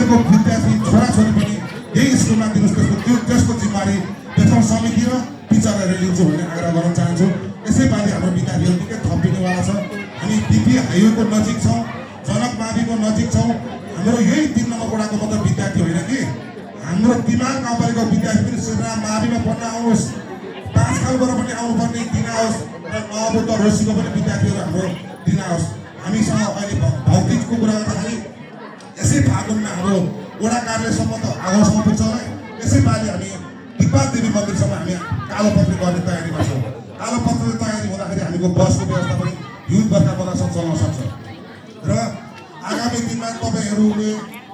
अहिलेको विद्यार्थी छोराछोरी पनि यही स्कुलमा दिनुहोस्, त्यसको जिम्मेवारी बेतन समिति र टिचरहरूले लिन्छु भन्ने आग्रह गर्न चाहन्छु। यसैपालि हाम्रो विद्यार्थीहरू निकै थपिनेवाला छ। हामी डिपी हाइवेको नजिक छौँ, जनक माविको नजिक छौँ। हाम्रो यही 3 नम्बर वडाको मात्र विद्यार्थी होइन कि हाम्रो दिमाग गाउँपालिकाको विद्यार्थी पनि श्रीराम माविमा पढ्न आउनुहोस्, 5 खालबाट पनि आउनुपर्ने दिन आओस् र नवबुद्ध रोशीको पनि विद्यार्थीहरू हाम्रो दिन आओस्। हामीसँग अहिले भौतिकको कुरा गर्दाखेरि यसै फागुनमा हाम्रो वडा कार्यालयसम्म त आगाउसम्म पुग्छ होला। यसैपालि हामी दिपा देवी मन्दिरसम्म हामी कालो पत्री गर्ने तयारीमा छौँ। कालो पत्रले तयारी हुँदाखेरि हामीको बसको व्यवस्था पनि युथ वर्ग प्रदर्शन चल्न सक्छ र आगामी दिनमा तपाईँहरूले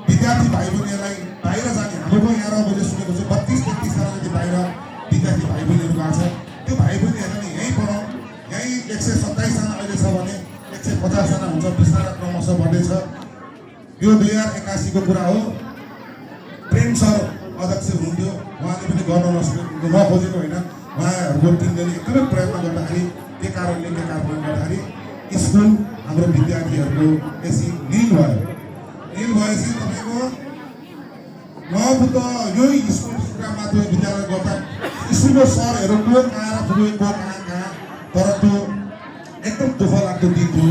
विद्यार्थी भाइ बहिनीहरूलाई बाहिर जाने हाम्रो यहाँ मैले सुनेको छु 32-33 जना जति बाहिर विद्यार्थी भाइ बहिनीहरू गएको छ। त्यो भाइ बहिनीहरूलाई यहीँ पढाउँ। यहीँ 127 जना अहिले छ भने 150 जना हुन्छ, बिस्तारै क्रमशः बढ्दैछ। यो 2081 को कुरा हो। प्रेम सर अध्यक्ष हुनुहुन्थ्यो, उहाँले पनि गर्न नखोजेको होइन। उहाँहरूको टिमले एकदमै प्रयत्न गर्दाखेरि के कारणले गर्दाखेरि स्कुल हाम्रो विद्यार्थीहरूको यसरी निल भयो। निल भएपछि तपाईँको नवबुद्ध यो स्कुलका माध्यमिक विद्यालय गर्दा स्कुलको सरहरू को कहाँ पुगेको कहाँ तर त्यो एकदम दुःख लाग्दो दिन थियो।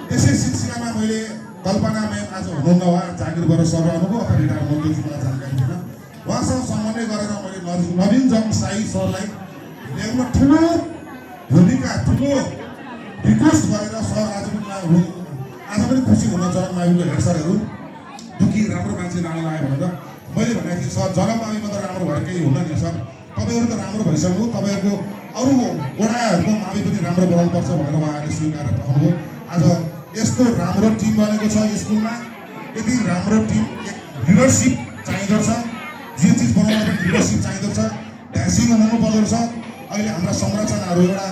त्यसै सिलसिलामा मैले कल्पना म्याम आज हुनुहुन्न, उहाँ जागिरबाट सर आउनुभयो अथवा रिटायर हुनुहुन्थ्यो, मलाई जानकारी थिएन। उहाँसँग समन्वय गरेर मैले नवीन जङ साई सरलाई ल्याउन ठुलो भूमिका ठुलो रिक्वेस्ट गरेर सर आज पनि खुसी हुन जनक माविको हेड सरहरू दुःखी राम्रो मान्छे लान लाग्यो भनेर मैले भनेको थिएँ। सर जनक माविमा त राम्रो भएर केही हुन नि सर, तपाईँहरू त राम्रो भइसक्नु, तपाईँहरूको अरू वडाहरूको मावि पनि राम्रो बनाउनुपर्छ भनेर उहाँहरूले स्वीकारेर पठाउनुभयो। आज यस्तो राम्रो टिम बनेको छ स्कुलमा। यति राम्रो टिम लिडरसिप चाहिँदो छ, जे चिज बनाउन पनि लिडरसिप चाहिँदो छ, ढ्यासिङ हुनु पर्दो रहेछ। अहिले हाम्रा संरचनाहरू एउटा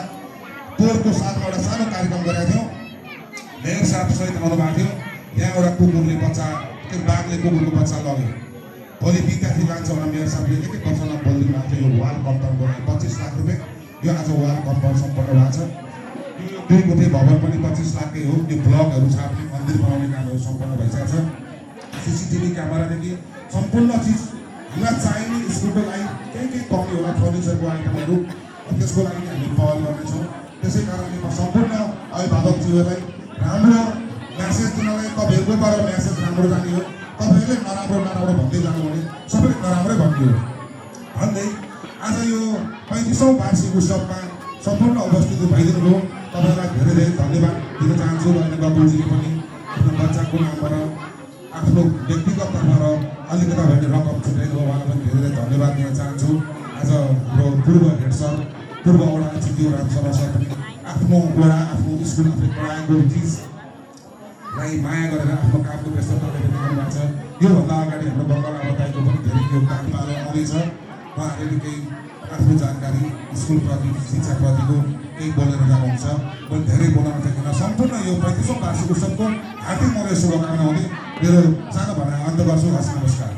पोहोरको साथमा एउटा सानो कार्यक्रम गरेका थियौँ, मेयर साहब सहित आउनुभएको थियो। त्यहाँ एउटा कुकुरले बच्चा, त्यो बाघले कुकुरको बच्चा लग्यो। भोलि विद्यार्थी लान्छ भने मेयर साहबले एक वर्षमा बोलिदिनु भएको थियो, यो वाल कम्पाउन्ड गरेर 25 लाख रुपियाँ। यो आज वाल कम्पाउन्ड सम्पन्न भएको छ। यो 2 कोठे भवन पनि 25 लाखकै हो। यो ब्लकहरू छाप्ने मन्दिर बनाउने कामहरू सम्पन्न भइसकेको छ। सीसीटीभी क्यामेरादेखि सम्पूर्ण चिज हामीलाई चाहिने स्कुलको लागि केही कमी होला, फर्निचरको आइटमहरू, त्यसको लागि हामी पहल गर्नेछौँ। त्यसै कारणले म सम्पूर्ण अभिभावकज्यूहरूलाई राम्रो म्यासेज दिनलाई तपाईँहरूकोबाट म्यासेज राम्रो जाने हो। तपाईँहरूले नराम्रो भन्दै जानु भने सबैले नराम्रै भन्ने हो भन्दै आज यो 35औँ वार्षिक उत्सवमा सम्पूर्ण उपस्थित भइदिनु भयो। तपाईँलाई धेरै धेरै धन्यवाद दिन चाहन्छु। अहिले गौतमजीले पनि आफ्नो बच्चाको नामबाट आफ्नो व्यक्तिगत तर्फबाट अलिकता भने रकम छुट्याइदिनु, उहाँलाई पनि धेरै धेरै धन्यवाद दिन चाहन्छु। आज हाम्रो पूर्व हेड सर, पूर्व वडा चिदियो राम शर्मा सर पनि आफ्नो वडा, आफ्नो स्कुल, आफ्नो पढाएको चिजलाई माया गरेर आफ्नो कामको व्यस्तताले पनि गर्नुभएको छ। योभन्दा अगाडि हाम्रो बङ्गाल आवादाईको पनि धेरै योगदान पाएर आउँदैछ। उहाँहरूले केही आफ्नो जानकारी स्कुलप्रति, शिक्षाप्रतिको केही बोलेर जानुहुन्छ। मैले धेरै बोलाउन सकिनँ। सम्पूर्ण यो 35औँ वार्षिक उत्सवको हार्दिक म शुभकामना हुने मेरो सानो भनाइ अन्त गर्छु। हस्, नमस्कार।